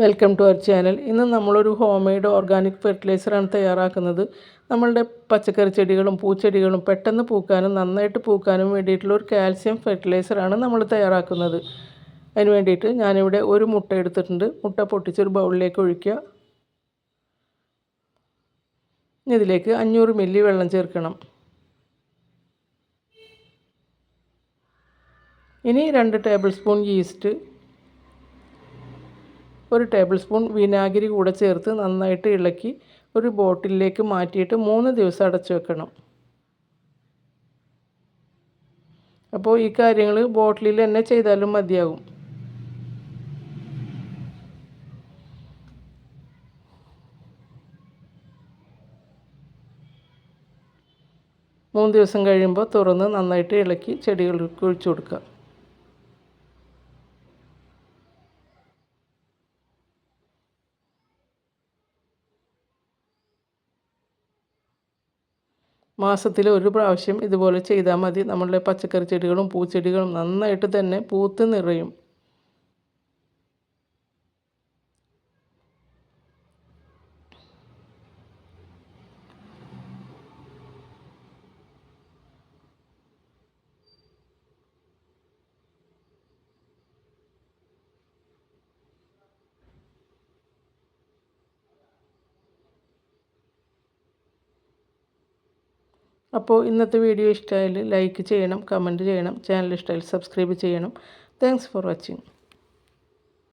Welcome to our channel. ഇന്ന് നമ്മളൊരു home made organic ഫെർട്ടിലൈസറാണ് തയ്യാറാക്കുന്നത്. നമ്മളുടെ പച്ചക്കറി ചെടികളും പൂച്ചെടികളും പെട്ടെന്ന് പൂക്കാനും നന്നായിട്ട് പൂക്കാനും വേണ്ടിയിട്ടുള്ള ഒരു കാൽസ്യം ഫെർട്ടിലൈസറാണ് നമ്മൾ തയ്യാറാക്കുന്നത്. അതിന് വേണ്ടിയിട്ട് ഞാനിവിടെ ഒരു മുട്ട എടുത്തിട്ടുണ്ട്. മുട്ട പൊട്ടിച്ചൊരു ബൗളിലേക്ക് ഒഴിക്കുക. ഇതിലേക്ക് 500 മില്ലി വെള്ളം ചേർക്കണം. ഇനി 2 table spoon east, 1 table spoon വിനാഗിരി കൂടെ ചേർത്ത് നന്നായിട്ട് ഇളക്കി ഒരു ബോട്ടിലിലേക്ക് മാറ്റിയിട്ട് 3 ദിവസം അടച്ചു വെക്കണം. അപ്പോൾ ഈ കാര്യങ്ങൾ ബോട്ടിലിൽ തന്നെ ചെയ്താലും മതിയാകും. മൂന്ന് ദിവസം കഴിയുമ്പോൾ തുറന്ന് നന്നായിട്ട് ഇളക്കി ചെടികൾക്ക് ഒഴിച്ചു കൊടുക്കുക. മാസത്തിൽ ഒരു പ്രാവശ്യം ഇതുപോലെ ചെയ്താൽ മതി. നമ്മളുടെ പച്ചക്കറി ചെടികളും പൂച്ചെടികളും നന്നായിട്ട് തന്നെ പൂത്ത് നിറയും. അപ്പോൾ ഇന്നത്തെ വീഡിയോ ഇഷ്ടമായാൽ ലൈക്ക് ചെയ്യണം, കമൻറ്റ് ചെയ്യണം, ചാനൽ ഇഷ്ടമായാൽ സബ്സ്ക്രൈബ് ചെയ്യണം. Thanks for watching.